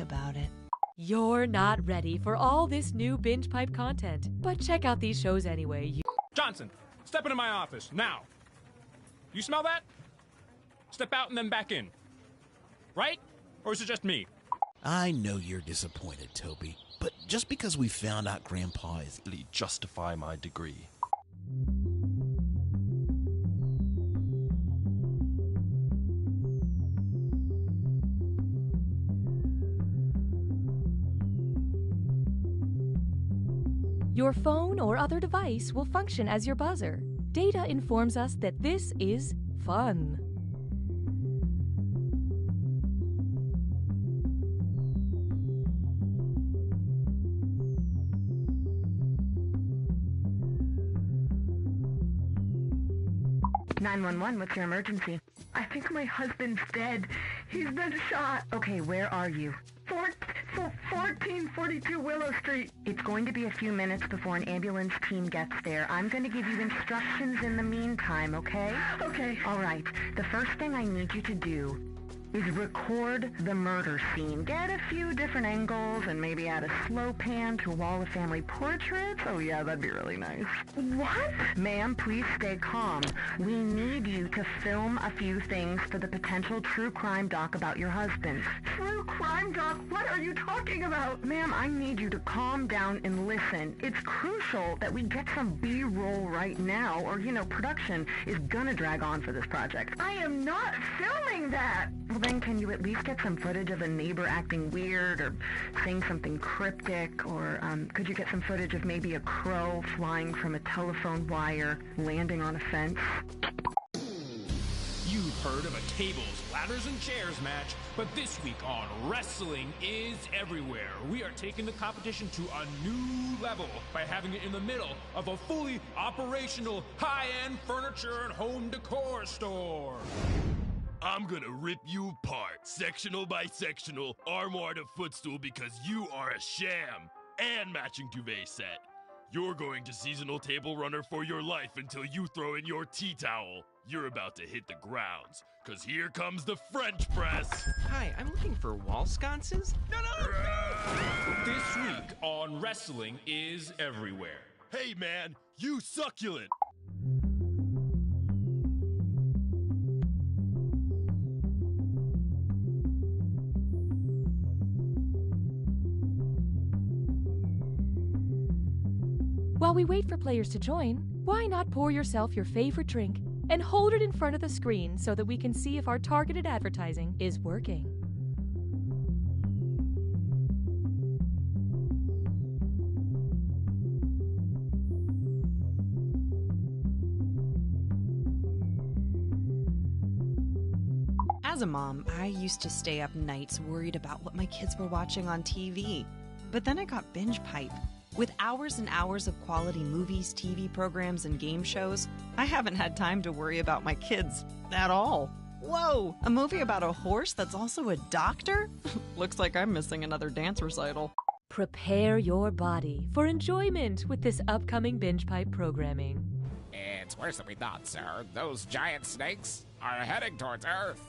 about it. You're not ready for all this new binge pipe content, but check out these shows anyway. Johnson, step into my office, now. You smell that? Step out and then back in. Right? Or is it just me? I know you're disappointed, Toby, but just because we found out Grandpa is... justify my degree. Your phone or other device will function as your buzzer. Data informs us that this is fun. "911, what's your emergency?" "I think my husband's dead. He's been shot." "Okay, where are you?" 1442 Willow Street. It's going to be a few minutes before an ambulance team gets there. I'm going to give you instructions in the meantime, okay? Okay. All right. The first thing I need you to do is record the murder scene. Get a few different angles and maybe add a slow pan to a wall of family portraits. Oh yeah, that'd be really nice. What? Ma'am, please stay calm. We need you to film a few things for the potential true crime doc about your husband. True crime doc? What are you talking about? Ma'am, I need you to calm down and listen. It's crucial that we get some B-roll right now, or, production is gonna drag on for this project. I am not filming that! Well, then can you at least get some footage of a neighbor acting weird or saying something cryptic? Or could you get some footage of maybe a crow flying from a telephone wire, landing on a fence? You've heard of a tables, ladders, and chairs match, but this week on Wrestling is Everywhere, we are taking the competition to a new level by having it in the middle of a fully operational high-end furniture and home decor store. I'm gonna rip you apart, sectional by sectional, armoire to footstool, because you are a sham. And matching duvet set. You're going to seasonal table runner for your life until you throw in your tea towel. You're about to hit the grounds, cause here comes the French press. Hi, I'm looking for wall sconces. No! This week on Wrestling is Everywhere. Hey man, you succulent. While we wait for players to join, why not pour yourself your favorite drink and hold it in front of the screen so that we can see if our targeted advertising is working. As a mom, I used to stay up nights worried about what my kids were watching on TV. But then I got Binge Pipe. With hours and hours of quality movies, TV programs, and game shows, I haven't had time to worry about my kids at all. Whoa! A movie about a horse that's also a doctor? Looks like I'm missing another dance recital. Prepare your body for enjoyment with this upcoming Binge Pipe programming. It's worse than we thought, sir. Those giant snakes are heading towards Earth.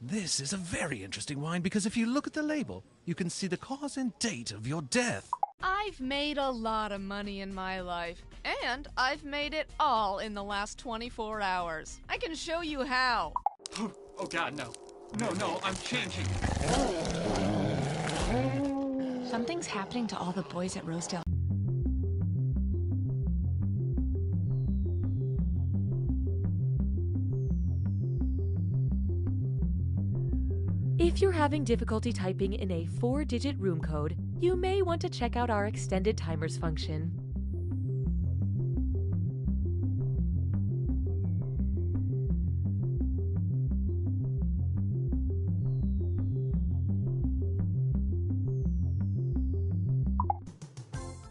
This is a very interesting wine because if you look at the label, you can see the cause and date of your death. I've made a lot of money in my life, and I've made it all in the last 24 hours. I can show you how. Oh God, no. No, I'm changing. Something's happening to all the boys at Rosedale. If you're having difficulty typing in a 4-digit room code, you may want to check out our extended timers function.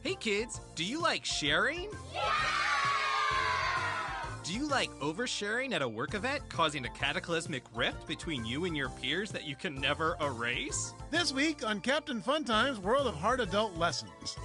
Hey kids, do you like sharing? Yeah! Do you like oversharing at a work event, causing a cataclysmic rift between you and your peers that you can never erase? This week on Captain Funtime's World of Hard Adult Lessons.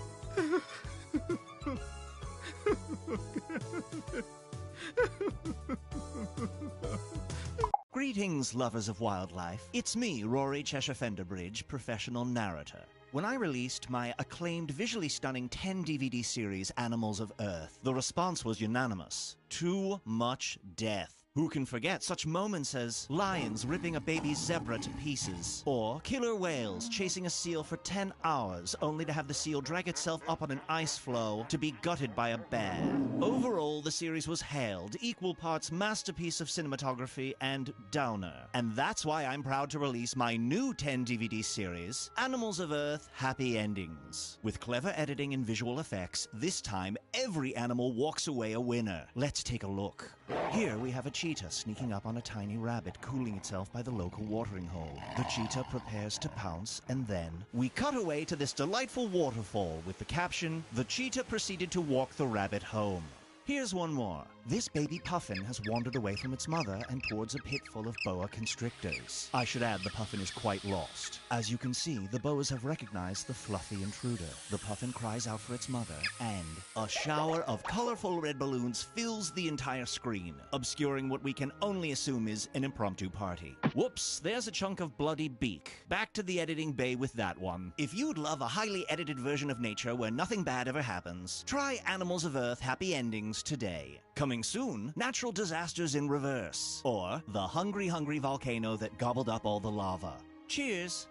Greetings, lovers of wildlife. It's me, Rory Cheshire Fenderbridge, professional narrator. When I released my acclaimed, visually stunning 10-DVD series, Animals of Earth, the response was unanimous. Too much death. Who can forget such moments as lions ripping a baby zebra to pieces, or killer whales chasing a seal for 10 hours only to have the seal drag itself up on an ice floe to be gutted by a bear. Overall, the series was hailed equal parts masterpiece of cinematography and downer. And that's why I'm proud to release my new 10-DVD series, Animals of Earth Happy Endings. With clever editing and visual effects, this time every animal walks away a winner. Let's take a look. Here we have a cheetah sneaking up on a tiny rabbit cooling itself by the local watering hole. The cheetah prepares to pounce, and then we cut away to this delightful waterfall with the caption, "The cheetah proceeded to walk the rabbit home." Here's one more. This baby puffin has wandered away from its mother and towards a pit full of boa constrictors. I should add the puffin is quite lost. As you can see, the boas have recognized the fluffy intruder. The puffin cries out for its mother, and a shower of colorful red balloons fills the entire screen, obscuring what we can only assume is an impromptu party. Whoops, there's a chunk of bloody beak. Back to the editing bay with that one. If you'd love a highly edited version of nature where nothing bad ever happens, try Animals of Earth Happy Endings today. Coming soon, natural disasters in reverse, or the hungry volcano that gobbled up all the lava. Cheers!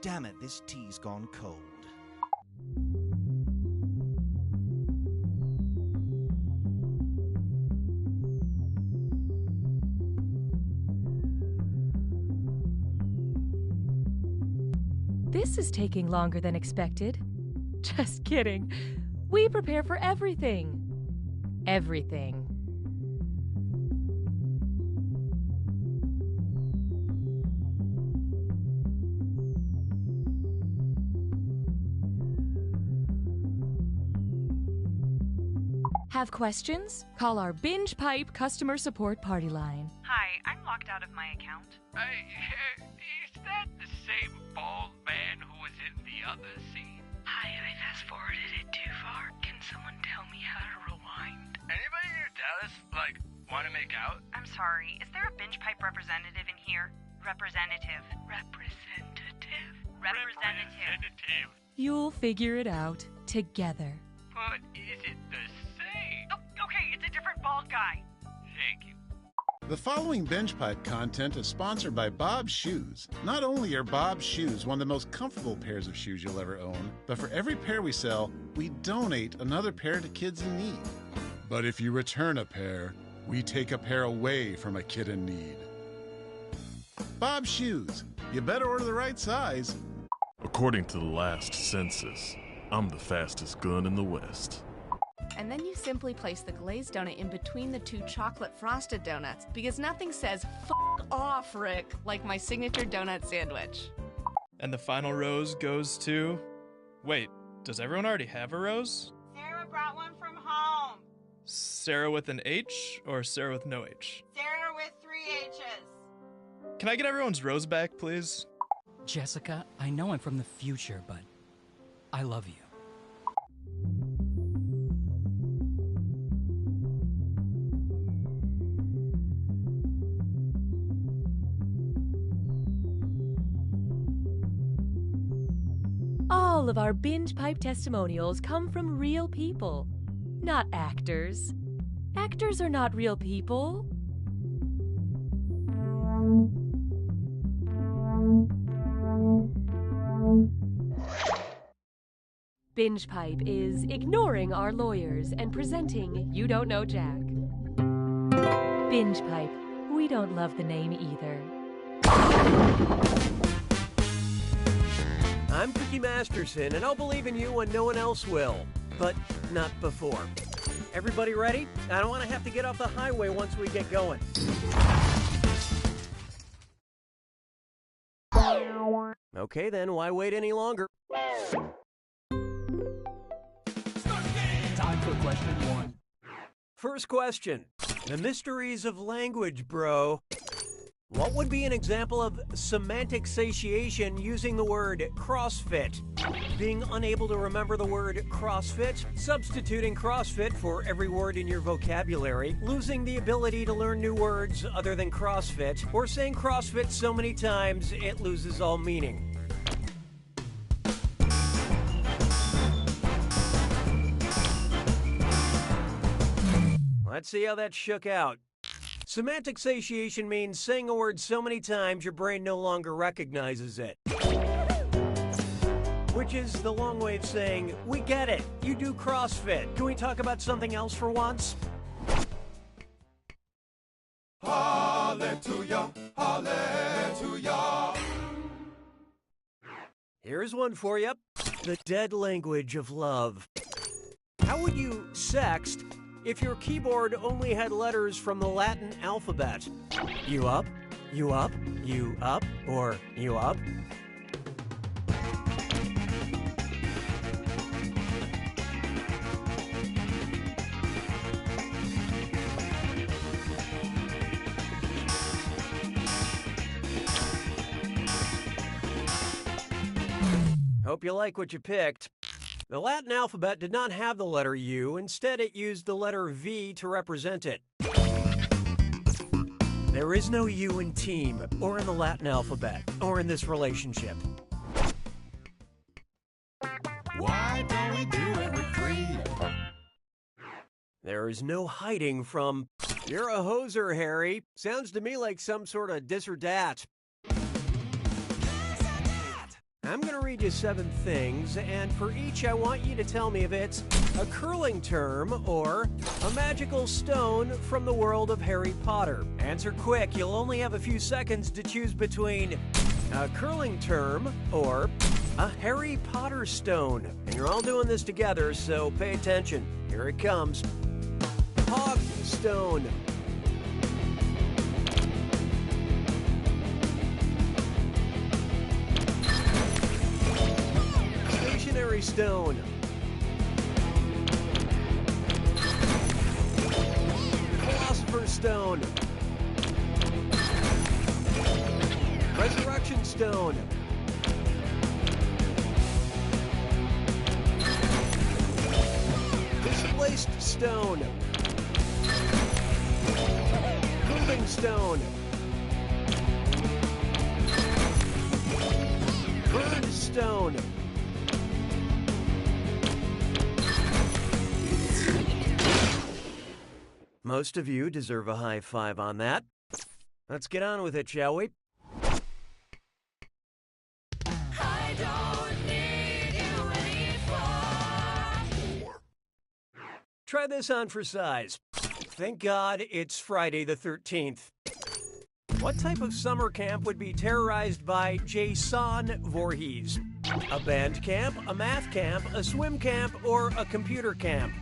Damn it, this tea's gone cold. This is taking longer than expected. Just kidding. We prepare for everything. Everything. Have questions? Call our Binge Pipe customer support party line. Hi, I'm locked out of my account. Is that the same bald man who was in the other scene? Hi, I fast-forwarded it too far. Can someone tell me how to rewind? Anybody near Dallas, want to make out? I'm sorry, is there a Binge Pipe representative in here? Representative. Representative. You'll figure it out together. But is it the same? Oh, okay, it's a different bald guy. Thank you. The following Binge Pipe content is sponsored by Bob's Shoes. Not only are Bob's Shoes one of the most comfortable pairs of shoes you'll ever own, but for every pair we sell, we donate another pair to kids in need. But if you return a pair, we take a pair away from a kid in need. Bob's Shoes. You better order the right size. According to the last census, I'm the fastest gun in the West. And then you simply place the glazed donut in between the two chocolate frosted donuts, because nothing says "F off, Rick" like my signature donut sandwich. And the final rose goes to... Wait, does everyone already have a rose? Sarah brought one from home. Sarah with an H or Sarah with no H? Sarah with 3 H's. Can I get everyone's rose back, please? Jessica, I know I'm from the future, but I love you. All of our Binge Pipe testimonials come from real people, not actors. Actors are not real people. Binge Pipe is ignoring our lawyers and presenting You Don't Know Jack. Binge Pipe, we don't love the name either. I'm Cookie Masterson, and I'll believe in you when no one else will. But not before. Everybody ready? I don't want to have to get off the highway once we get going. Okay then, why wait any longer? Time for question 1. First question. The mysteries of language, bro. What would be an example of semantic satiation using the word CrossFit? Being unable to remember the word CrossFit, substituting CrossFit for every word in your vocabulary, losing the ability to learn new words other than CrossFit, or saying CrossFit so many times it loses all meaning. Let's see how that shook out. Semantic satiation means saying a word so many times your brain no longer recognizes it. Which is the long way of saying, we get it, you do CrossFit. Can we talk about something else for once? Hallelujah, hallelujah. Here's one for you. The dead language of love. How would you sext if your keyboard only had letters from the Latin alphabet? You up, you up, you up, or you up? Hope you like what you picked. The Latin alphabet did not have the letter U. Instead, it used the letter V to represent it. There is no U in team, or in the Latin alphabet, or in this relationship. Why don't we do it with free? There is no hiding from, you're a hoser, Harry. Sounds to me like some sort of dis or dat. I'm going to read you 7 things, and for each I want you to tell me if it's a curling term or a magical stone from the world of Harry Potter. Answer quick, you'll only have a few seconds to choose between a curling term or a Harry Potter stone. And you're all doing this together, so pay attention. Here it comes. Hog stone. Stationary stone. Philosopher's stone. Resurrection stone. Displaced stone. Moving stone. Burned stone. Most of you deserve a high five on that. Let's get on with it, shall we? I don't need you anymore. Try this on for size. Thank God it's Friday the 13th. What type of summer camp would be terrorized by Jason Voorhees? A band camp, a math camp, a swim camp, or a computer camp?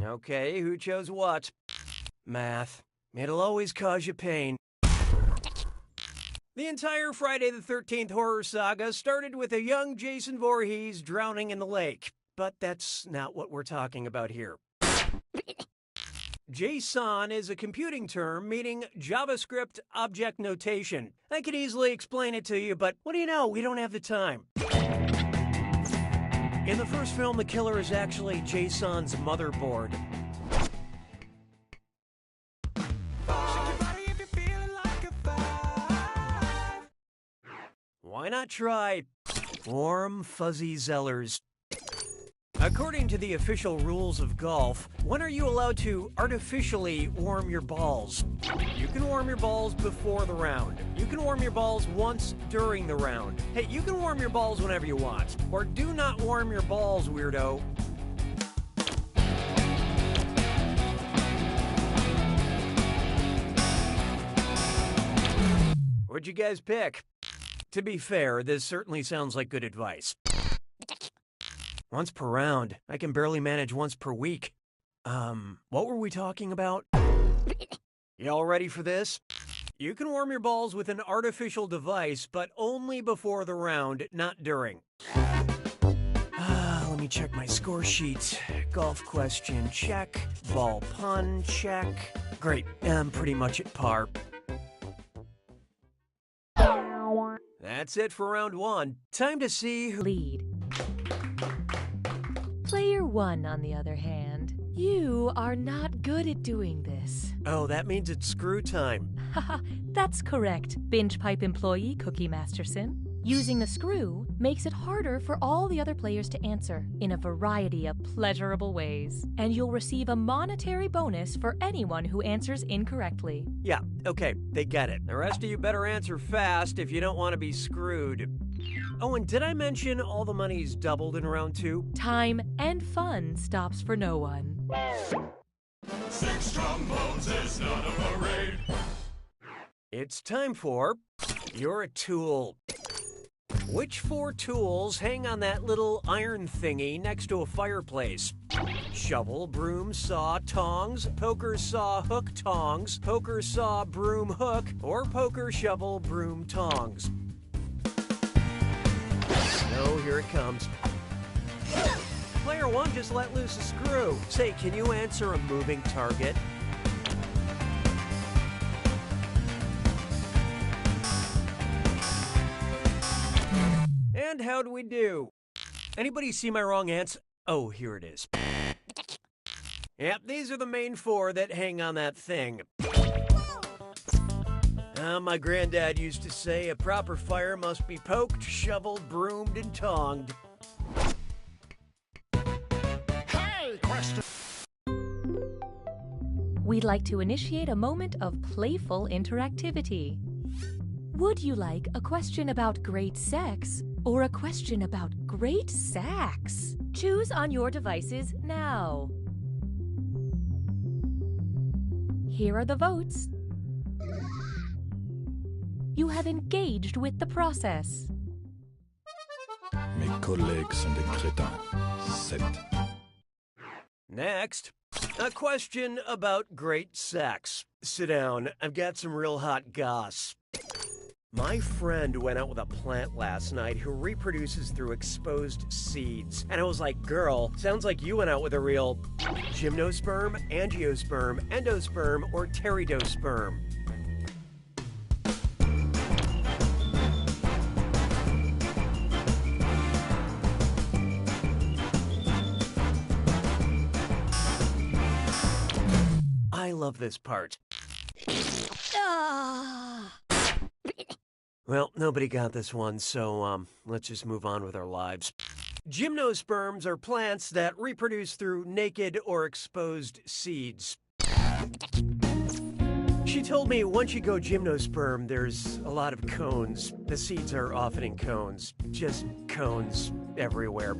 Okay, who chose what? Math. It'll always cause you pain. The entire Friday the 13th horror saga started with a young Jason Voorhees drowning in the lake. But that's not what we're talking about here. JSON is a computing term meaning JavaScript Object Notation. I could easily explain it to you, but what do you know? We don't have the time. In the first film, the killer is actually Jason's motherboard. Why not try warm, fuzzy Zellers? According to the official rules of golf, when are you allowed to artificially warm your balls? You can warm your balls before the round. You can warm your balls once during the round. Hey, you can warm your balls whenever you want. Or do not warm your balls, weirdo. What'd you guys pick? To be fair, this certainly sounds like good advice. Once per round. I can barely manage once per week. What were we talking about? Y'all ready for this? You can warm your balls with an artificial device, but only before the round, not during. Let me check my score sheet. Golf question, check. Ball pun, check. Great, I'm pretty much at par. That's it for round one. Time to see who lead. Player 1, on the other hand, you are not good at doing this. Oh, that means it's screw time. Haha, that's correct, Binge Pipe employee Cookie Masterson. Using the screw makes it harder for all the other players to answer in a variety of pleasurable ways. And you'll receive a monetary bonus for anyone who answers incorrectly. Yeah, okay, they get it. The rest of you better answer fast if you don't want to be screwed. Oh, and did I mention all the money's doubled in round 2? Time and fun stops for no one. 6 trombones is not a parade. It's time for You're a Tool. Which 4 tools hang on that little iron thingy next to a fireplace? Shovel, broom, saw, tongs, poker, saw, hook, tongs, poker, saw, broom, hook, or poker, shovel, broom, tongs. No, here it comes. Player 1 just let loose a screw. Say, can you answer a moving target? And how'd we do? Anybody see my wrong answer? Oh, here it is. Yep, these are the main 4 that hang on that thing. My granddad used to say a proper fire must be poked, shoveled, broomed, and tonged. Hey, question. We'd like to initiate a moment of playful interactivity. Would you like a question about great sex or a question about great sax? Choose on your devices now. Here are the votes. You have engaged with the process. Mes collègues sont des crétins. 7. Next, a question about great sex. Sit down, I've got some real hot goss. My friend went out with a plant last night who reproduces through exposed seeds. And I was like, girl, sounds like you went out with a real gymnosperm, angiosperm, endosperm, or pteridosperm. I love this part. Well, nobody got this one, so let's just move on with our lives. Gymnosperms are plants that reproduce through naked or exposed seeds. She told me once you go gymnosperm, there's a lot of cones. The seeds are often in cones. Just cones everywhere.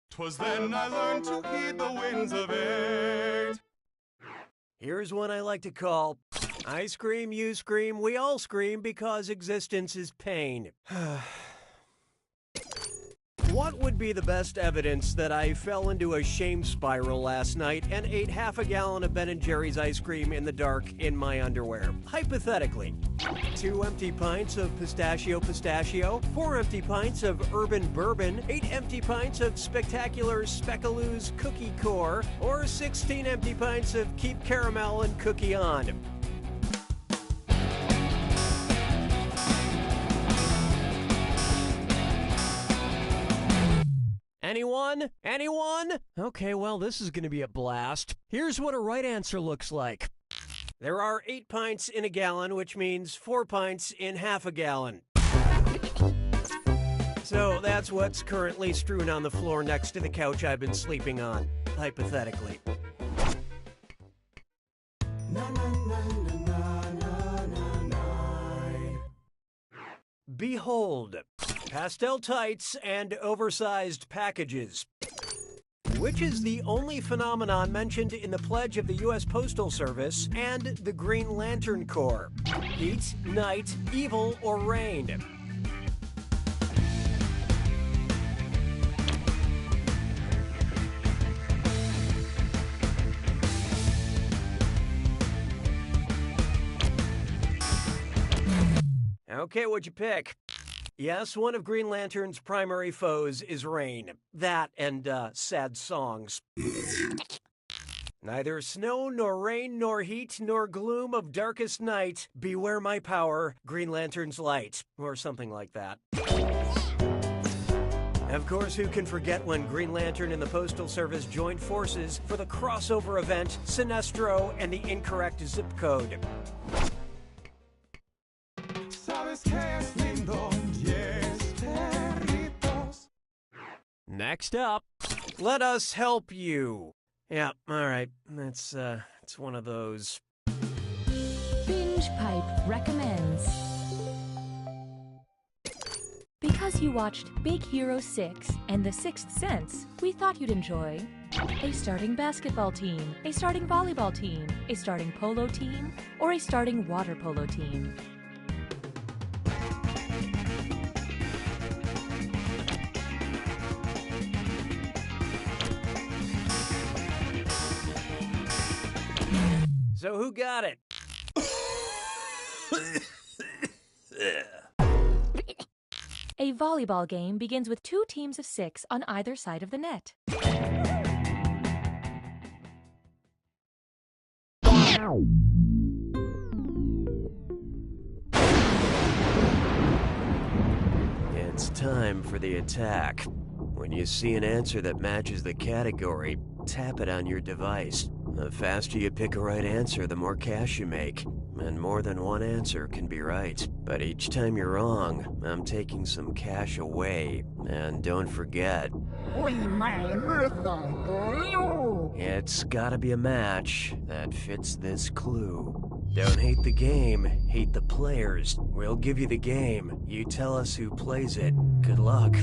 'Twas then I learned to heed the winds of age. Here's one I like to call, I scream, you scream, we all scream because existence is pain. What would be the best evidence that I fell into a shame spiral last night and ate half a gallon of Ben & Jerry's ice cream in the dark in my underwear? Hypothetically, 2 empty pints of pistachio, 4 empty pints of urban bourbon, 8 empty pints of spectacular Speckaloo's cookie core, or 16 empty pints of Keep Caramel and Cookie On. Anyone? Anyone? Okay, well, this is going to be a blast. Here's what a right answer looks like. There are 8 pints in a gallon, which means 4 pints in half a gallon. So that's what's currently strewn on the floor next to the couch I've been sleeping on, hypothetically. Behold, pastel tights and oversized packages. Which is the only phenomenon mentioned in the Pledge of the U.S. Postal Service and the Green Lantern Corps? Heat, night, evil, or rain? Okay, what'd you pick? Yes, one of Green Lantern's primary foes is rain. That and sad songs. Neither snow, nor rain, nor heat, nor gloom of darkest night. Beware my power, Green Lantern's light. Or something like that. Of course, who can forget when Green Lantern and the Postal Service joined forces for the crossover event, Sinestro and the incorrect zip code. Next up, let us help you. Yeah, all right. It's one of those. Binge Pipe recommends. Because you watched Big Hero 6 and The Sixth Sense, we thought you'd enjoy a starting basketball team, a starting volleyball team, a starting polo team, or a starting water polo team. So who got it? A volleyball game begins with 2 teams of 6 on either side of the net. It's time for the attack. When you see an answer that matches the category, tap it on your device. The faster you pick a right answer, the more cash you make. And more than one answer can be right. But each time you're wrong, I'm taking some cash away. And don't forget, it's gotta be a match that fits this clue. Don't hate the game, hate the players. We'll give you the game. You tell us who plays it. Good luck.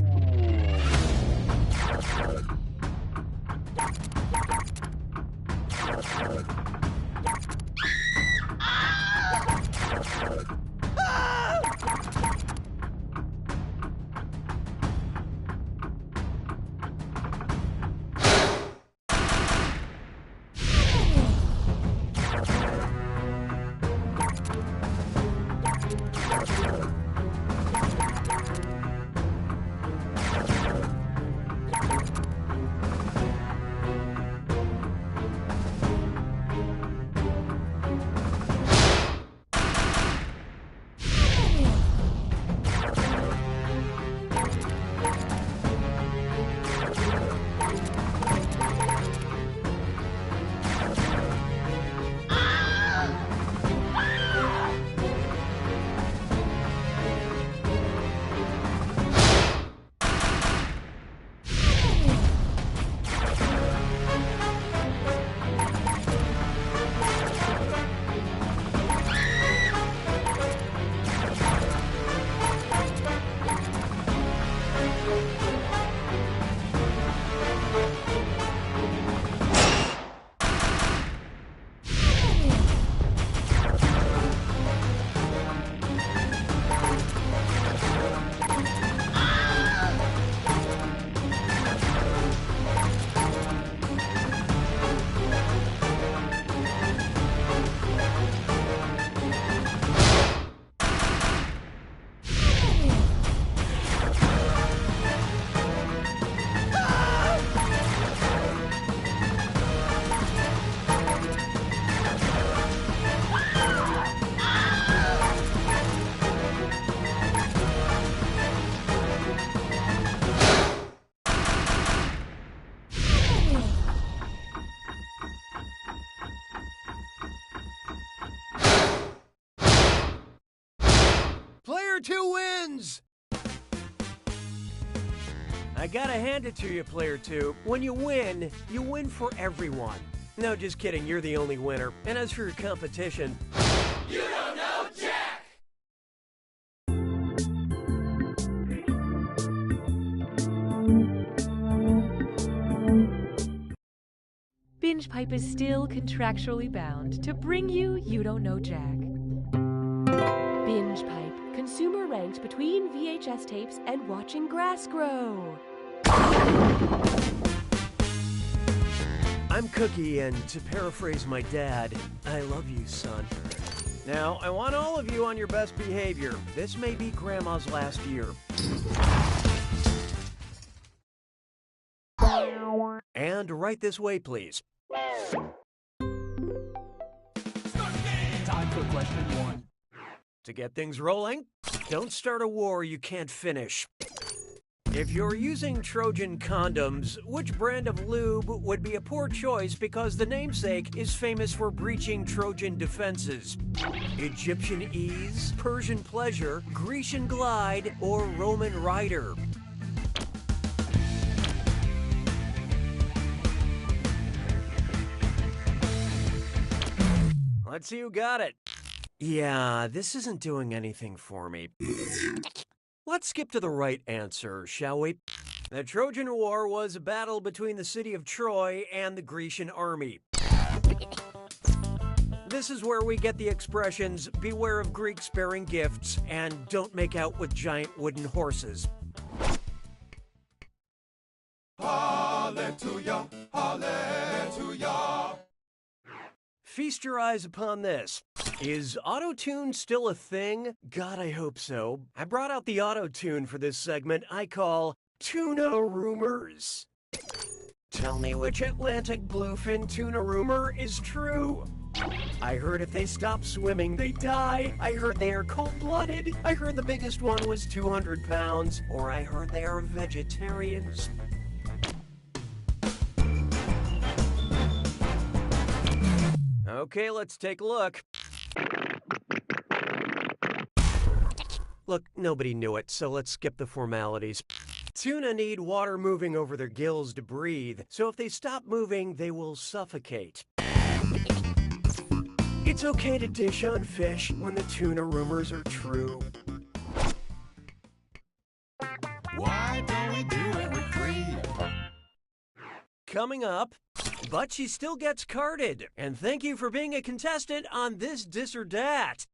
Player 2 wins! I gotta hand it to you, Player 2. When you win for everyone. No, just kidding, you're the only winner. And as for your competition... You don't know Jack! Binge Pipe is still contractually bound to bring you You Don't Know Jack. Binge Pipe, consumer ranked between VHS tapes and watching grass grow. I'm Cookie, and to paraphrase my dad, I love you, son. Now, I want all of you on your best behavior. This may be Grandma's last year. And right this way, please. Time for question 1. To get things rolling, don't start a war you can't finish. If you're using Trojan condoms, which brand of lube would be a poor choice because the namesake is famous for breaching Trojan defenses? Egyptian Ease, Persian Pleasure, Grecian Glide, or Roman Rider? Let's see who got it. Yeah, this isn't doing anything for me. Let's skip to the right answer, shall we? The Trojan War was a battle between the city of Troy and the Grecian army. This is where we get the expressions, beware of Greeks bearing gifts, and don't make out with giant wooden horses. Hallelujah, hallelujah. Feast your eyes upon this. Is auto-tune still a thing? God, I hope so. I brought out the auto-tune for this segment I call Tuna Rumors. Tell me which Atlantic bluefin tuna rumor is true. I heard if they stop swimming, they die. I heard they are cold-blooded. I heard the biggest one was 200 pounds. Or I heard they are vegetarians. Okay, let's take a look. Look, nobody knew it, so let's skip the formalities. Tuna need water moving over their gills to breathe, so if they stop moving, they will suffocate. It's okay to dish on fish when the tuna rumors are true. Why don't we do it with free? Coming up, but she still gets carded. And thank you for being a contestant on This or Dat.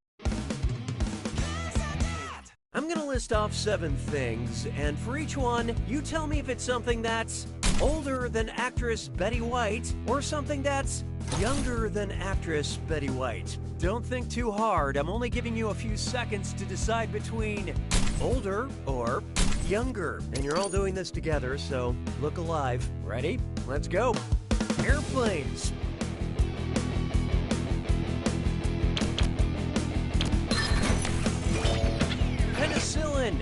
I'm gonna list off 7 things, and for each one, you tell me if it's something that's older than actress Betty White or something that's younger than actress Betty White. Don't think too hard. I'm only giving you a few seconds to decide between older or younger. And you're all doing this together, so look alive. Ready? Let's go. Airplanes. Penicillin.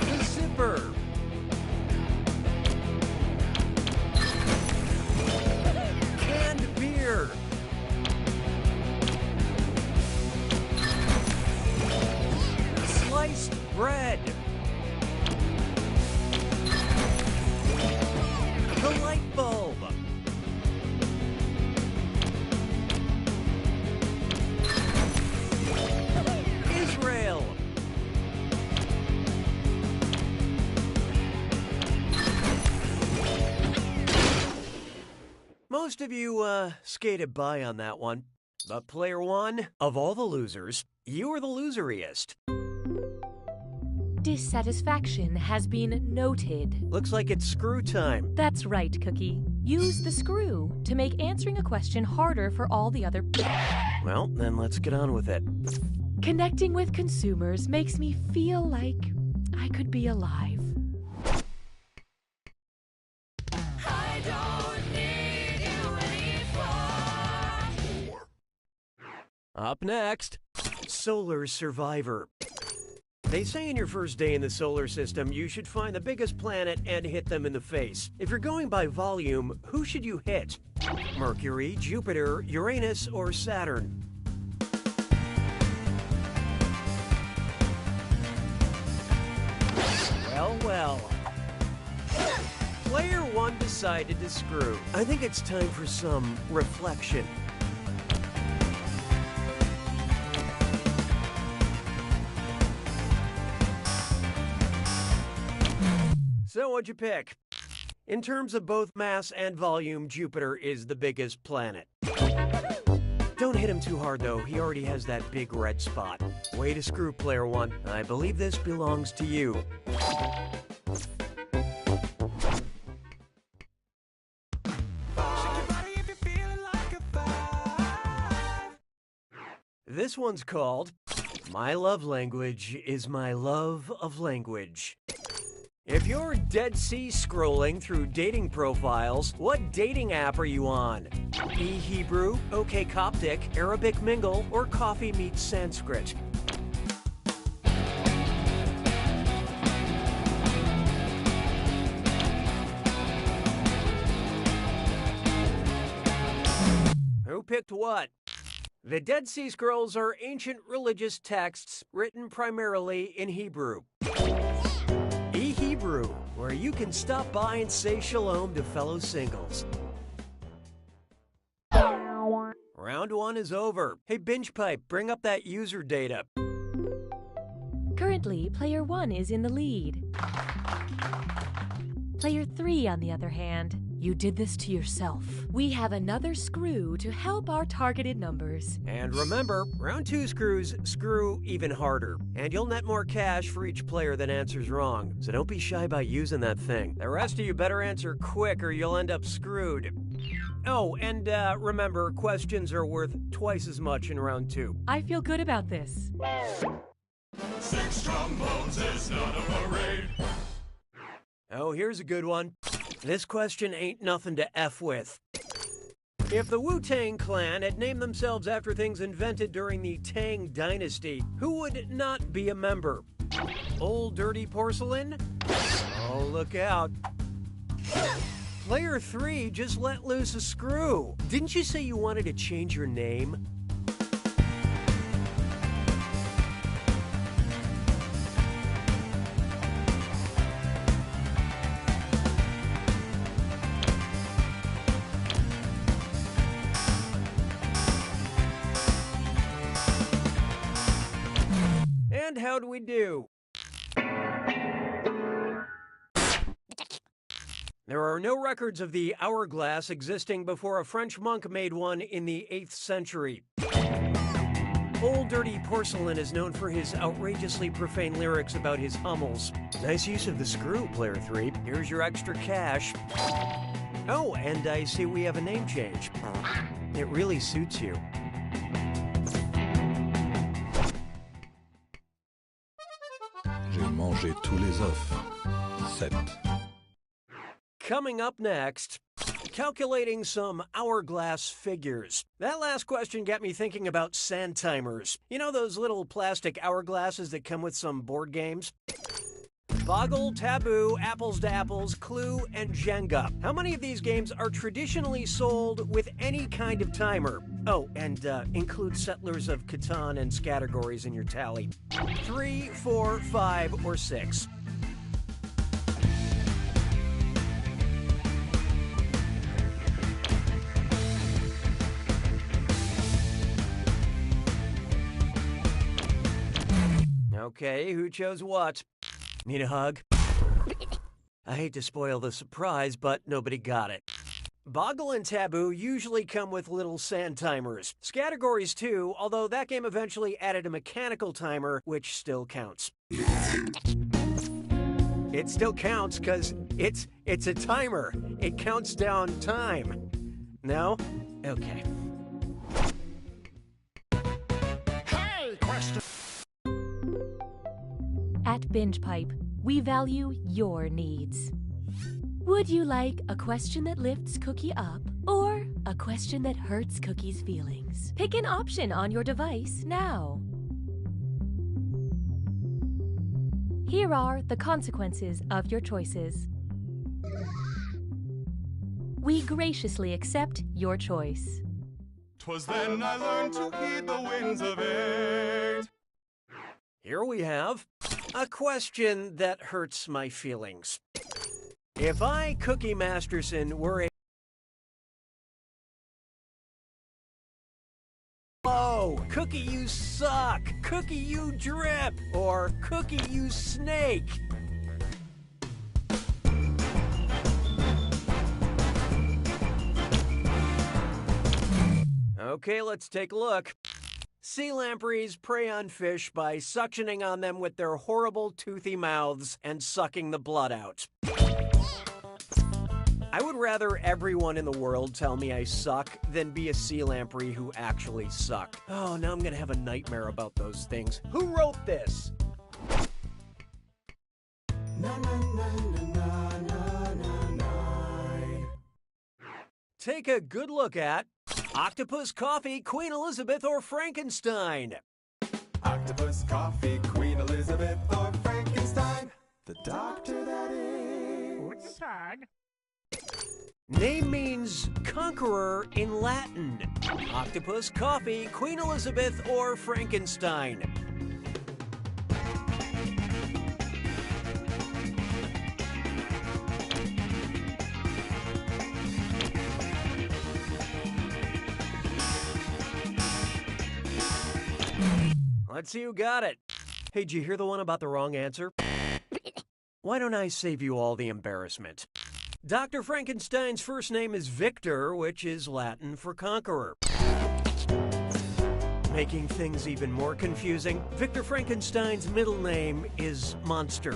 The zipper. Canned beer. Sliced bread. The light bulb. Israel. Most of you skated by on that one. But player 1, of all the losers, you are the loseriest. Dissatisfaction has been noted. Looks like it's screw time. That's right, Cookie. Use the screw to make answering a question harder for all the other... Well, then let's get on with it. Connecting with consumers makes me feel like I could be alive. I don't need you anymore. Up next, Solar Survivor. They say in your first day in the solar system, you should find the biggest planet and hit them in the face. If you're going by volume, who should you hit? Mercury, Jupiter, Uranus, or Saturn? Well. Player 1 decided to screw. I think it's time for some reflection. So what'd you pick? In terms of both mass and volume, Jupiter is the biggest planet. Don't hit him too hard, though. He already has that big red spot. Way to screw, player 1. I believe this belongs to you. This one's called My Love Language is My Love of Language. If you're dead sea scrolling through dating profiles, what dating app are you on? eHebrew, OK Coptic, Arabic Mingle, or Coffee Meets Sanskrit? Who picked what? The Dead Sea Scrolls are ancient religious texts written primarily in Hebrew. eHebrew, where you can stop by and say shalom to fellow singles. Round 1 is over. Hey, Binge Pipe, bring up that user data. Currently, player 1 is in the lead. Player 3, on the other hand, you did this to yourself. We have another screw to help our targeted numbers. And remember, round 2 screws screw even harder. And you'll net more cash for each player that answers wrong. So don't be shy about using that thing. The rest of you better answer quick or you'll end up screwed. Oh, and remember, questions are worth twice as much in round 2. I feel good about this. 6 trombones is not a parade. Oh, here's a good one. This question ain't nothing to F with. If the Wu-Tang Clan had named themselves after things invented during the Tang Dynasty, who would not be a member? Old Dirty Porcelain? Oh, look out. Player 3 just let loose a screw. Didn't you say you wanted to change your name? And how'd we do? There are no records of the hourglass existing before a French monk made one in the 8th century. Old Dirty Porcelain is known for his outrageously profane lyrics about his hummels. Nice use of the screw, Player 3. Here's your extra cash. Oh, and I see we have a name change. It really suits you. J'ai mangé tous les œufs. 7. Coming up next, calculating some hourglass figures. That last question got me thinking about sand timers. You know those little plastic hourglasses that come with some board games? Boggle, Taboo, Apples to Apples, Clue, and Jenga. How many of these games are traditionally sold with any kind of timer? Oh, and include Settlers of Catan and Scattergories in your tally. 3, 4, 5, or 6. Okay, who chose what? Need a hug? I hate to spoil the surprise, but nobody got it. Boggle and Taboo usually come with little sand timers. Scattergories too, although that game eventually added a mechanical timer, which still counts. It still counts because it's a timer. It counts down time. No? Okay. Hey, question. At Binge Pipe, we value your needs. Would you like a question that lifts Cookie up or a question that hurts Cookie's feelings? Pick an option on your device now. Here are the consequences of your choices. We graciously accept your choice. 'Twas then I learned to heed the winds of 8. Here we have a question that hurts my feelings. If I, Cookie Masterson, were a... Oh, Cookie, you suck! Cookie, you drip! Or Cookie, you snake! Okay, let's take a look. Sea lampreys prey on fish by suctioning on them with their horrible toothy mouths and sucking the blood out. I I would rather everyone in the world tell me I suck than be a sea lamprey who actually sucked. Oh, now I'm gonna have a nightmare about those things. Who wrote this? Take a good look at Octopus, Coffee, Queen Elizabeth, or Frankenstein. Octopus, coffee, Queen Elizabeth, or Frankenstein. The doctor that is. What's sad? Name means conqueror in Latin. Octopus, Coffee, Queen Elizabeth, or Frankenstein. Let's see who got it. Hey, did you hear the one about the wrong answer? Why don't I save you all the embarrassment? Dr. Frankenstein's first name is Victor, which is Latin for conqueror. Making things even more confusing, Victor Frankenstein's middle name is Monster.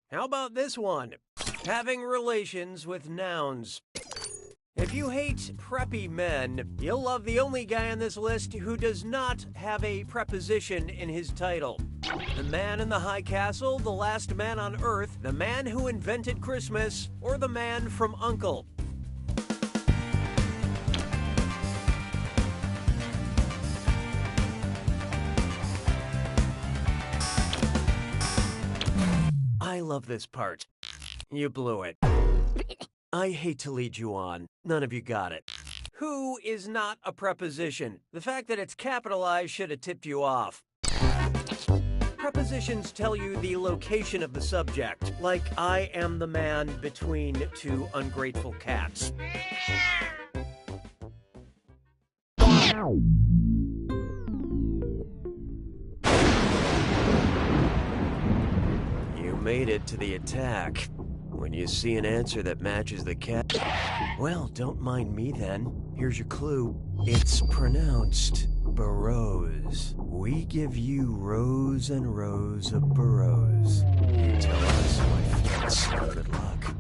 How about this one? Having relations with nouns. If you hate preppy men, you'll love the only guy on this list who does not have a preposition in his title. The man in the high castle, the last man on earth, the man who invented Christmas, or the man from U.N.C.L.E. I love this part. You blew it. I hate to lead you on. None of you got it. Who is not a preposition? The fact that it's capitalized should have tipped you off. Prepositions tell you the location of the subject, like I am the man between two ungrateful cats. You made it to the attack. When you see an answer that matches the cat, well, don't mind me then. Here's your clue. It's pronounced burrows. We give you rows and rows of burrows. You tell us what fits. Good luck.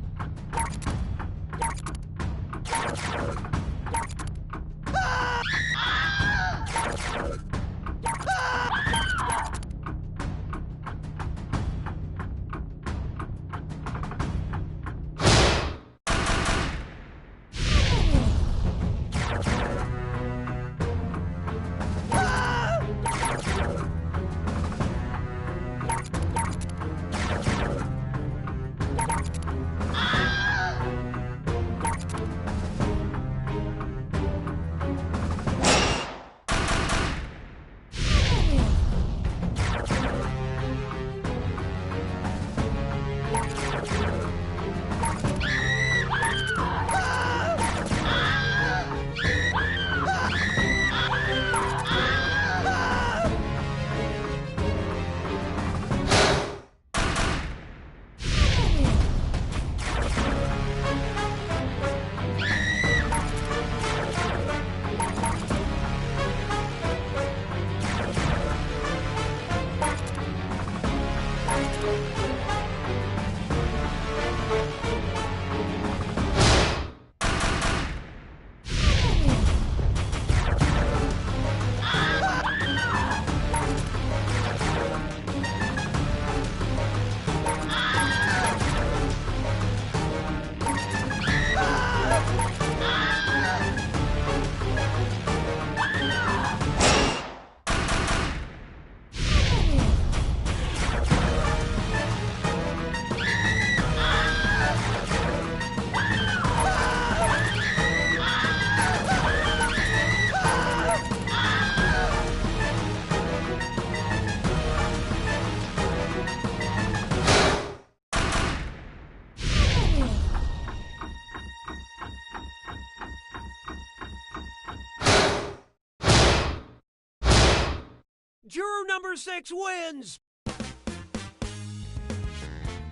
Juror number 6 wins!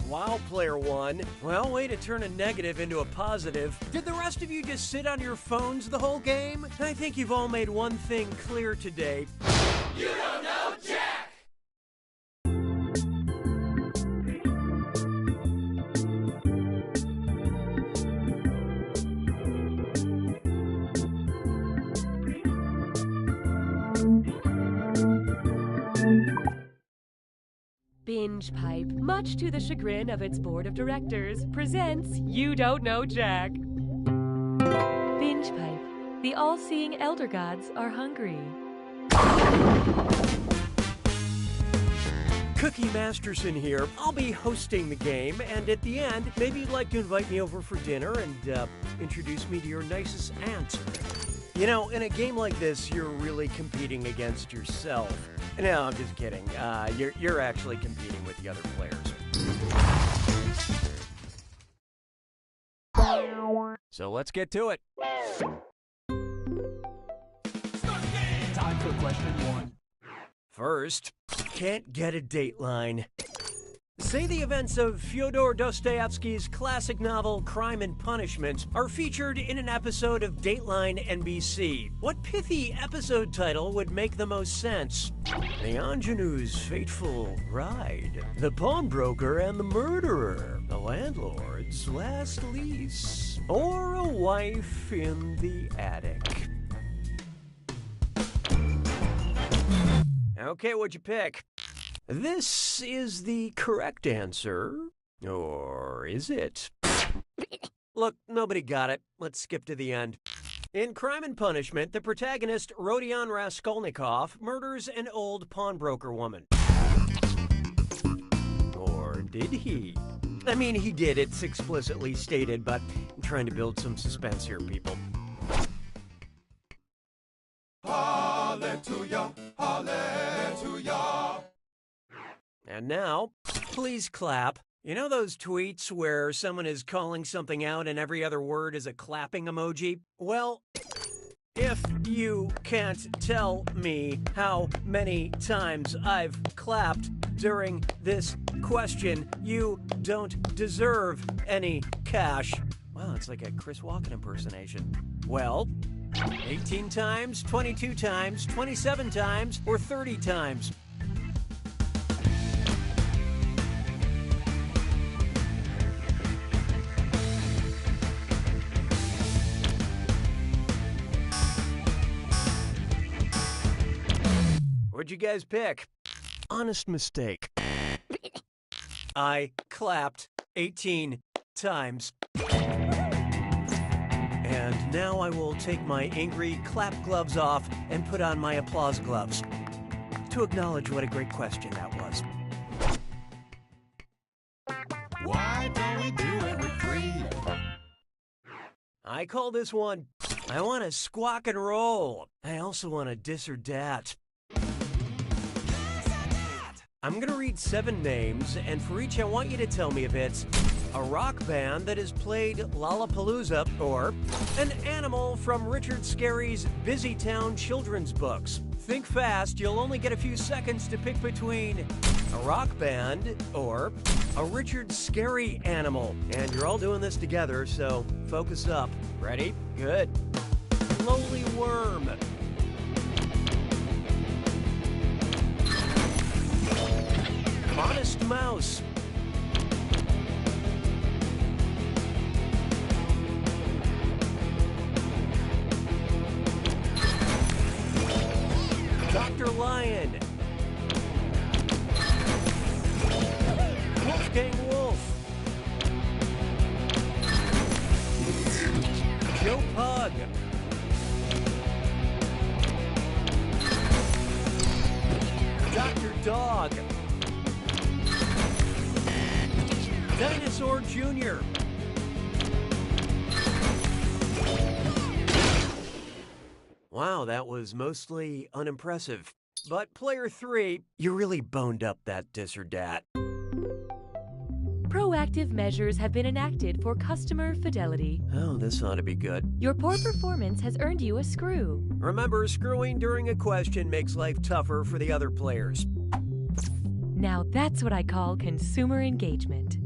Wow, player 1. Well, way to turn a negative into a positive. Did the rest of you just sit on your phones the whole game? I think you've all made one thing clear today. You don't know Jack! Binge Pipe, much to the chagrin of its board of directors, presents You Don't Know Jack. Binge Pipe. The all-seeing elder gods are hungry. Cookie Masterson here. I'll be hosting the game, and at the end, maybe you'd like to invite me over for dinner and introduce me to your nicest aunt. You know, in a game like this, you're really competing against yourself. No, I'm just kidding. You're actually competing with the other players. So let's get to it. Time for question 1. First, can't get a dateline. Say the events of Fyodor Dostoevsky's classic novel Crime and Punishment are featured in an episode of Dateline NBC. What pithy episode title would make the most sense? The Ingenue's Fateful Ride, The Pawnbroker and the Murderer, The Landlord's Last Lease, or A Wife in the Attic. Okay, what'd you pick? This is the correct answer. Or is it? Look, nobody got it. Let's skip to the end. In Crime and Punishment, the protagonist, Rodion Raskolnikov, murders an old pawnbroker woman. Or did he? I mean, he did. It's explicitly stated, but I'm trying to build some suspense here, people. Hallelujah, hallelujah. And now, please clap. You know those tweets where someone is calling something out and every other word is a clapping emoji? Well, if you can't tell me how many times I've clapped during this question, you don't deserve any cash. Wow, it's like a Chris Walken impersonation. Well, 18 times, 22 times, 27 times, or 30 times. What'd you guys pick? Honest mistake. I clapped 18 times. And now I will take my angry clap gloves off and put on my applause gloves to acknowledge what a great question that was. Why don't we do it with 3? I call this one, I want to squawk and roll. I also want to dis or dat. I'm going to read 7 names, and for each I want you to tell me if it's a rock band that has played Lollapalooza or an animal from Richard Scarry's Busy Town children's books. Think fast, you'll only get a few seconds to pick between a rock band or a Richard Scarry animal. And you're all doing this together, so focus up. Ready? Good. Lowly worm. Honest mouse. Dr. Lion. Wolfgang Wolf. Joe Pug. Dr. Dog. Dinosaur Jr. Wow, that was mostly unimpressive. But player 3, you really boned up that dis or dat. Proactive measures have been enacted for customer fidelity. Oh, this ought to be good. Your poor performance has earned you a screw. Remember, screwing during a question makes life tougher for the other players. Now that's what I call consumer engagement.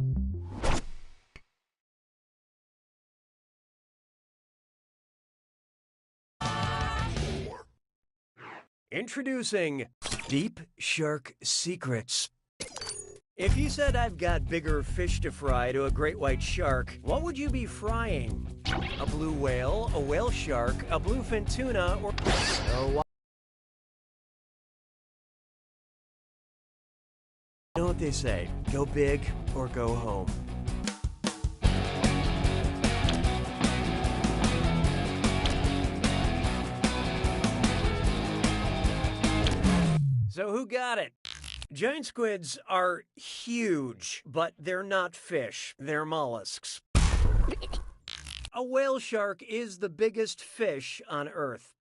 Introducing Deep Shark Secrets. If you said I've got bigger fish to fry to a great white shark, what would you be frying? A blue whale, a whale shark, a bluefin tuna, or a know what they say, go big or go home. So who got it? Giant squids are huge, but they're not fish. They're mollusks. A whale shark is the biggest fish on Earth.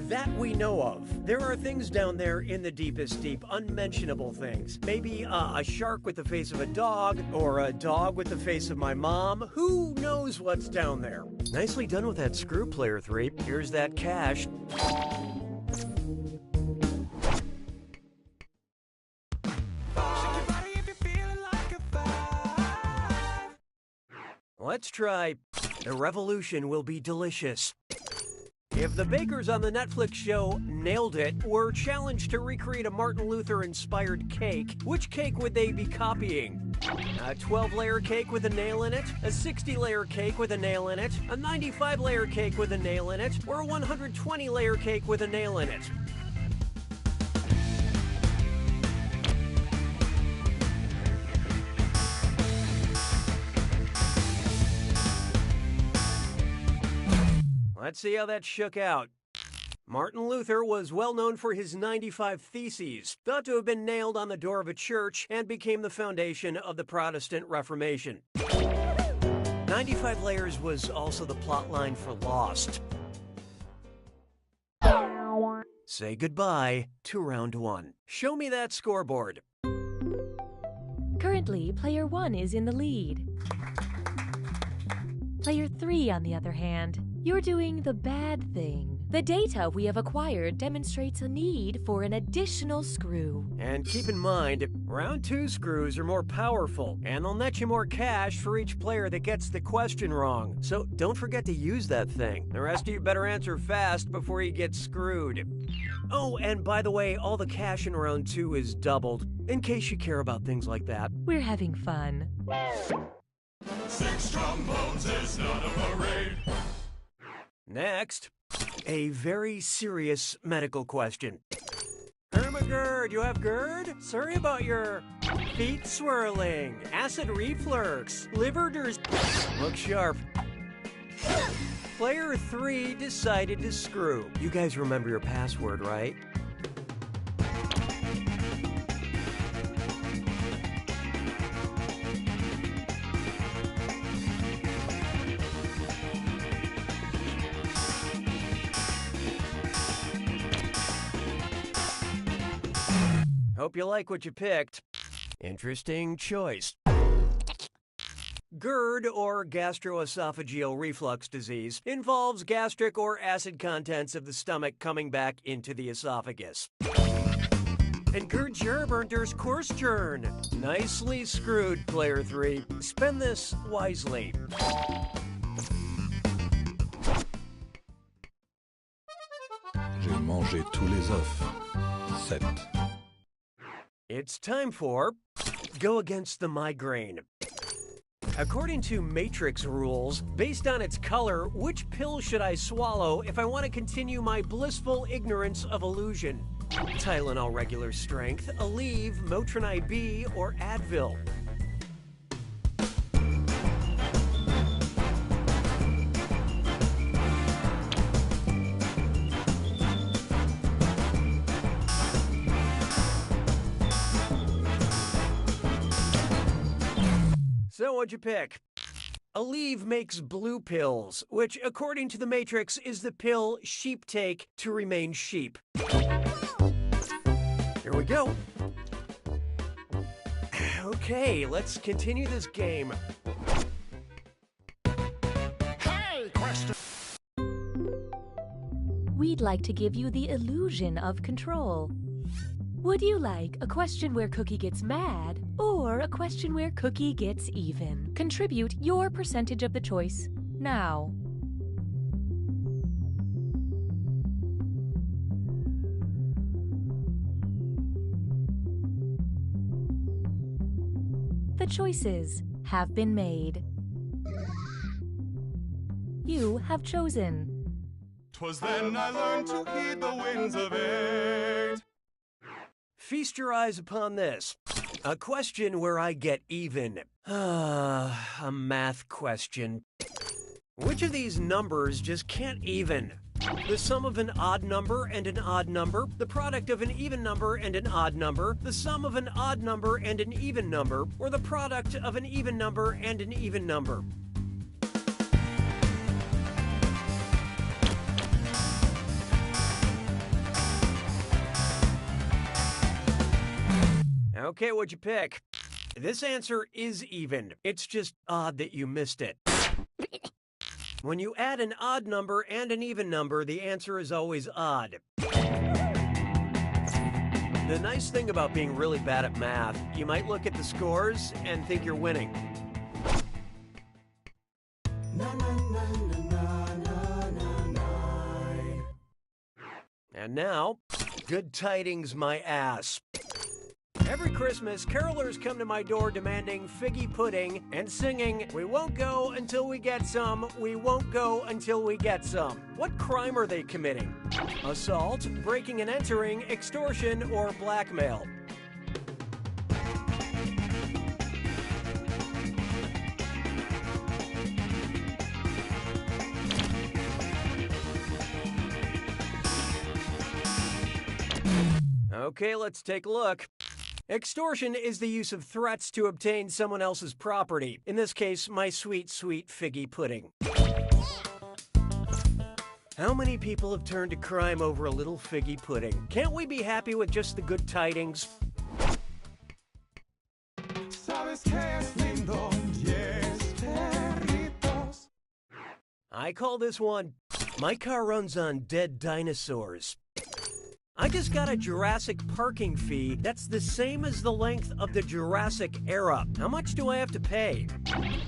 That we know of. There are things down there in the deepest deep, unmentionable things. Maybe a shark with the face of a dog, or a dog with the face of my mom. Who knows what's down there? Nicely done with that screw, Player 3. Here's that cash. Let's try The Revolution Will Be Delicious. If the bakers on the Netflix show Nailed It were challenged to recreate a Martin Luther-inspired cake, which cake would they be copying? A 12-layer cake with a nail in it? A 60-layer cake with a nail in it? A 95-layer cake with a nail in it? Or a 120-layer cake with a nail in it? Let's see how that shook out. Martin Luther was well known for his 95 Theses, thought to have been nailed on the door of a church and became the foundation of the Protestant Reformation. 95 Layers was also the plotline for Lost. Say goodbye to round 1. Show me that scoreboard. Currently, Player 1 is in the lead. Player 3, on the other hand, you're doing the bad thing. The data we have acquired demonstrates a need for an additional screw. And keep in mind, round 2 screws are more powerful, and they'll net you more cash for each player that gets the question wrong. So don't forget to use that thing. The rest of you better answer fast before you get screwed. Oh, and by the way, all the cash in round 2 is doubled, in case you care about things like that. We're having fun. 6 trombones is not a parade. Next, a very serious medical question. Irma GERD, you have GERD? Sorry about your feet swirling, acid reflux, liver Look sharp. Player 3 decided to screw. You guys remember your password, right? Hope you like what you picked. Interesting choice. GERD, or gastroesophageal reflux disease, involves gastric or acid contents of the stomach coming back into the esophagus. And GERD Gerbernters Kursturn. Nicely screwed, Player 3. Spend this wisely. J'ai mangé tous les œufs. 7. It's time for Go Against the Migraine. According to Matrix rules, based on its color, which pill should I swallow if I want to continue my blissful ignorance of illusion? Tylenol regular strength, Aleve, Motrin IB, or Advil? So what'd you pick? Aleve makes blue pills, which, according to the Matrix, is the pill sheep take to remain sheep. Here we go. Okay, let's continue this game. Hey, question. We'd like to give you the illusion of control. Would you like a question where Cookie gets mad, or a question where Cookie gets even? Contribute your percentage of the choice now. The choices have been made. You have chosen. 'Twas then I learned to heed the winds of 8. feast your eyes upon this. A question where I get even. A math question. Which of these numbers just can't even? The sum of an odd number and an odd number, the product of an even number and an odd number, the sum of an odd number and an even number, or the product of an even number and an even number. Okay, what'd you pick? This answer is even. It's just odd that you missed it. When you add an odd number and an even number, the answer is always odd. The nice thing about being really bad at math, you might look at the scores and think you're winning. And now, good tidings, my ass. Every Christmas, carolers come to my door demanding figgy pudding and singing, "We won't go until we get some, we won't go until we get some." What crime are they committing? Assault, breaking and entering, extortion, or blackmail? Okay, let's take a look. Extortion is the use of threats to obtain someone else's property. In this case, my sweet, sweet figgy pudding. How many people have turned to crime over a little figgy pudding? Can't we be happy with just the good tidings? I call this one, my car runs on dead dinosaurs. I just got a Jurassic parking fee that's the same as the length of the Jurassic era. How much do I have to pay?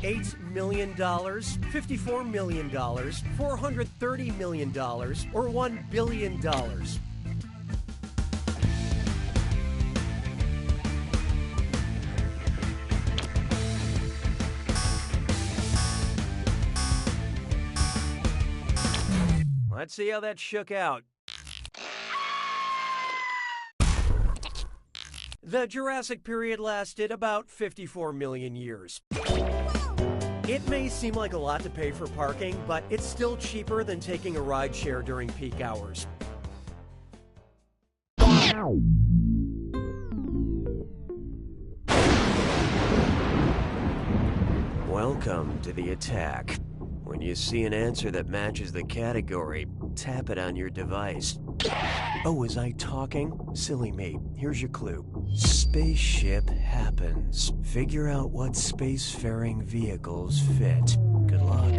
$8 million, $54 million, $430 million, or $1 billion? Let's see how that shook out. The Jurassic period lasted about 54 million years. It may seem like a lot to pay for parking, but it's still cheaper than taking a rideshare during peak hours. Welcome to the attack. When you see an answer that matches the category, tap it on your device. Oh, was I talking? Silly me. Here's your clue. Spaceship happens. Figure out what spacefaring vehicles fit. Good luck.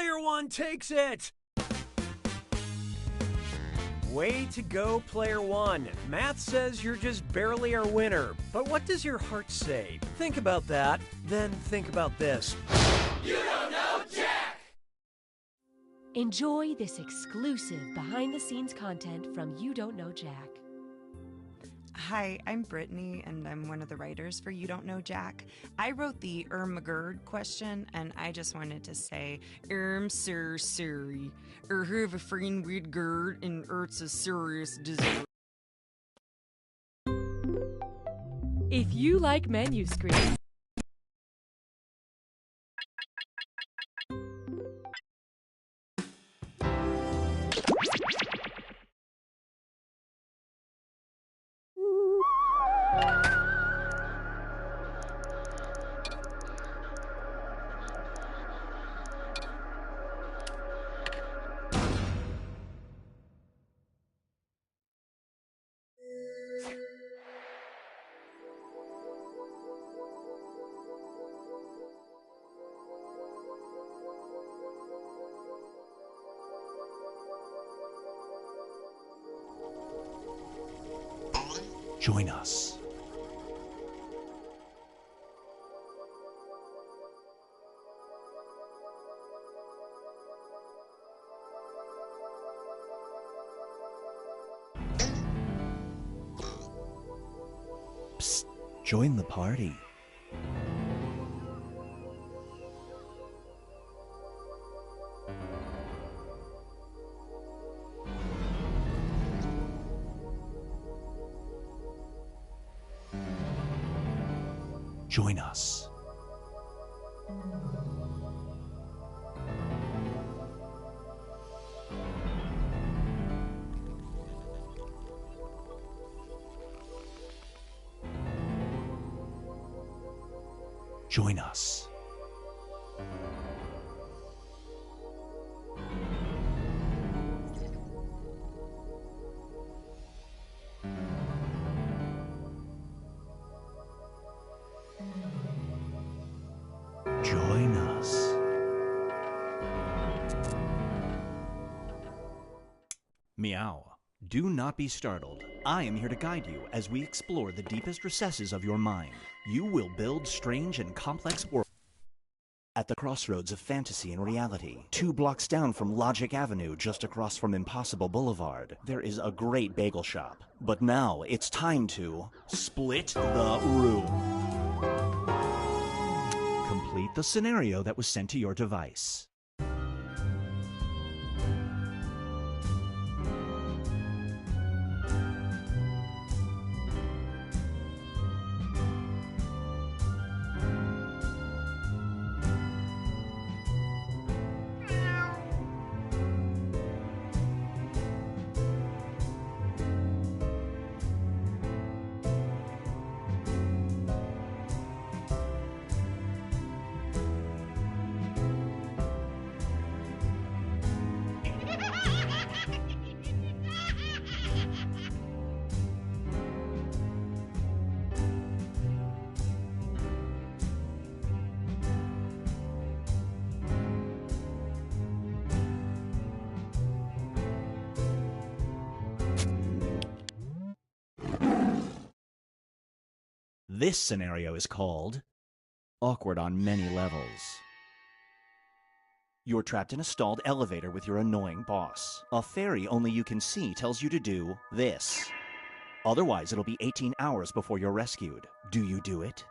Player one takes it! Way to go, Player one. Math says you're just barely our winner. But what does your heart say? Think about that, then think about this. You don't know Jack! Enjoy this exclusive behind-the-scenes content from You Don't Know Jack. Hi, I'm Brittany, and I'm one of the writers for You Don't Know Jack. I wrote the McGurd question, and I just wanted to say, sir, sorry. Have a friend with GERD, and it's a serious disease. If you like menu screens, Join us. Psst, join the party. Join us. Join us. Join us. Meow. Do not be startled. I am here to guide you as we explore the deepest recesses of your mind. You will build strange and complex worlds at the crossroads of fantasy and reality. 2 blocks down from Logic Avenue, just across from Impossible Boulevard, there is a great bagel shop. But now it's time to split the room. Complete the scenario that was sent to your device. This scenario is called Awkward on Many Levels. You're trapped in a stalled elevator with your annoying boss. A fairy only you can see tells you to do this. Otherwise, it'll be 18 hours before you're rescued. Do you do it?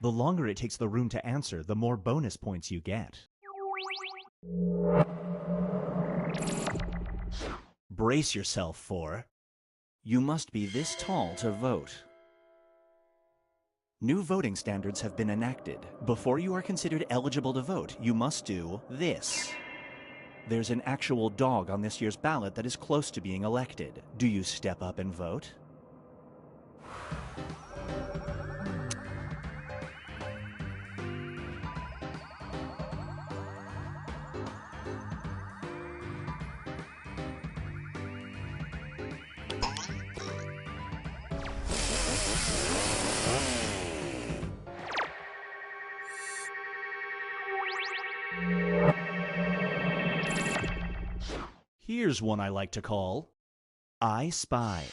The longer it takes the room to answer, the more bonus points you get. Brace yourself for... You must be this tall to vote. New voting standards have been enacted. Before you are considered eligible to vote, you must do this. There's an actual dog on this year's ballot that is close to being elected. Do you step up and vote? Here's one I like to call I Spy.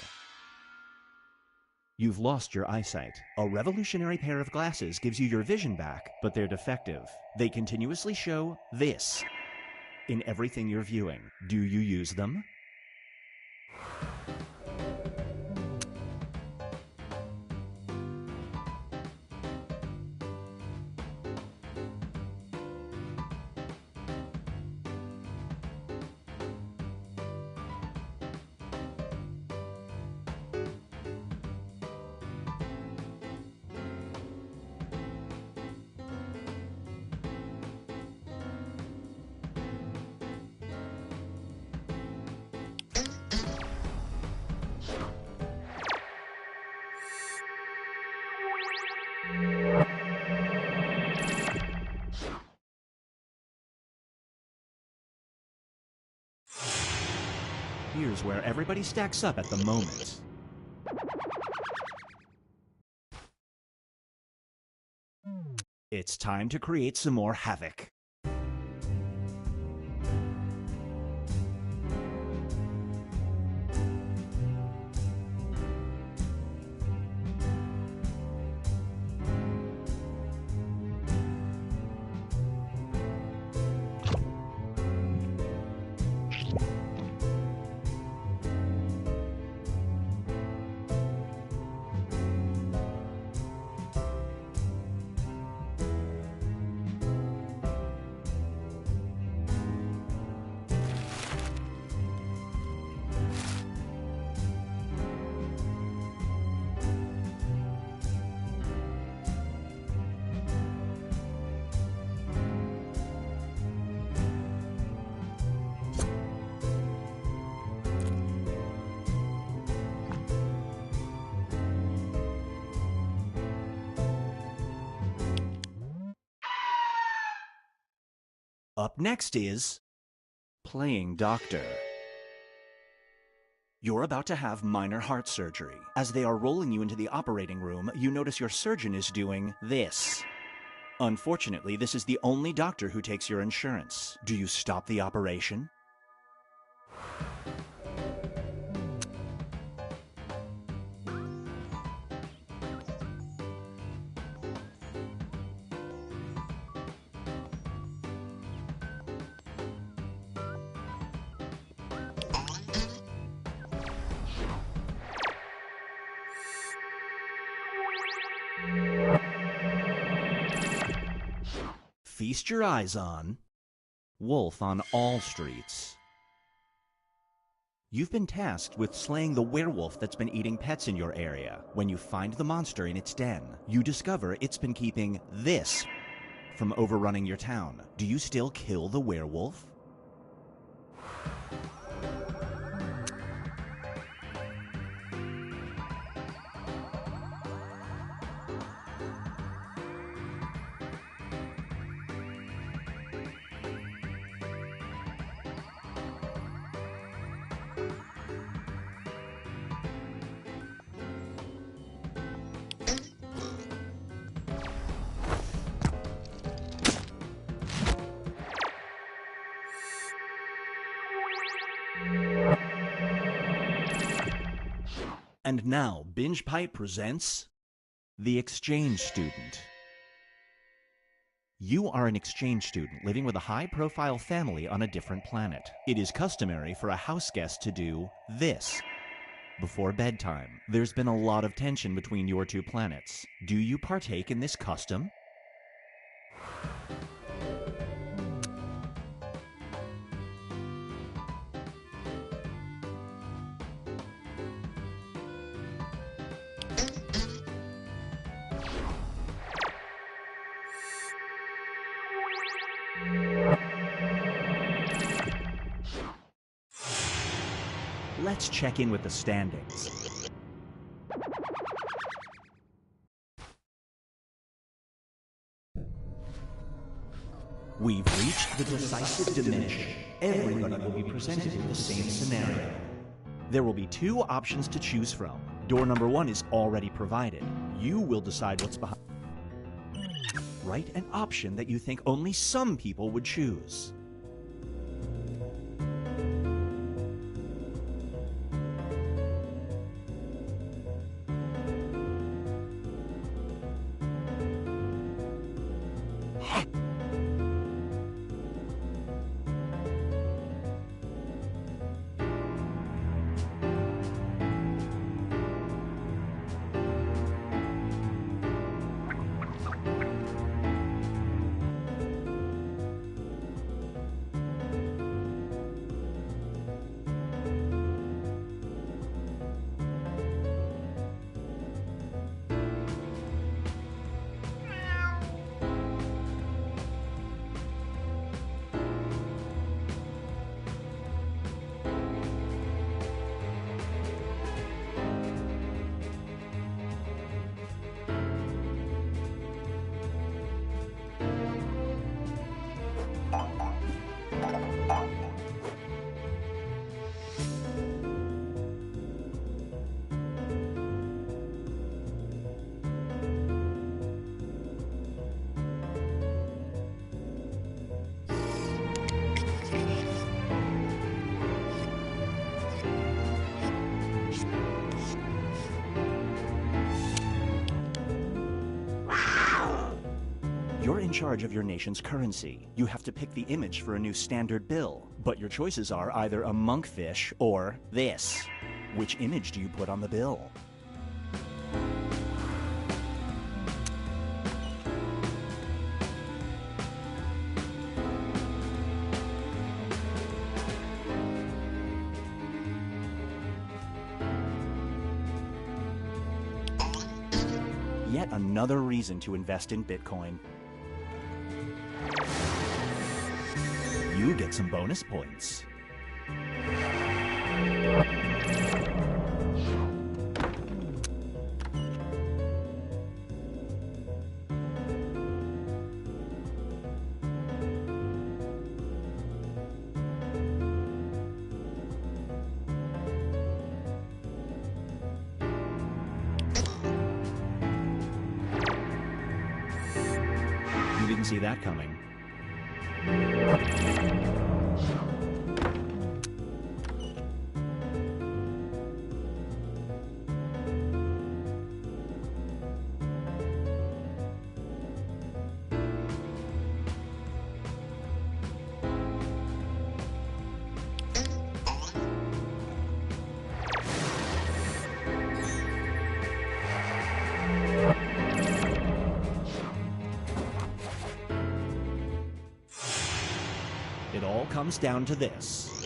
You've lost your eyesight. A revolutionary pair of glasses gives you your vision back, but they're defective. They continuously show this in everything you're viewing. Do you use them? Here's where everybody stacks up at the moment. It's time to create some more havoc. Up next is playing doctor. You're about to have minor heart surgery. As they are rolling you into the operating room, you notice your surgeon is doing this. Unfortunately, this is the only doctor who takes your insurance. Do you stop the operation? Feast your eyes on Wolf on All Streets. You've been tasked with slaying the werewolf that's been eating pets in your area. When you find the monster in its den, you discover it's been keeping this from overrunning your town. Do you still kill the werewolf? And now, Binge Pipe presents The Exchange Student. You are an exchange student living with a high-profile family on a different planet. It is customary for a house guest to do this before bedtime. There's been a lot of tension between your two planets. Do you partake in this custom? Let's check in with the standings. We've reached the decisive dimension. Everybody will be presented with the same scenario. There will be two options to choose from. Door number 1 is already provided. You will decide what's behind. Write an option that you think only some people would choose. You're in charge of your nation's currency. You have to pick the image for a new standard bill. But your choices are either a monkfish or this. Which image do you put on the bill? Yet another reason to invest in Bitcoin. You get some bonus points. You didn't see that coming. It all comes down to this.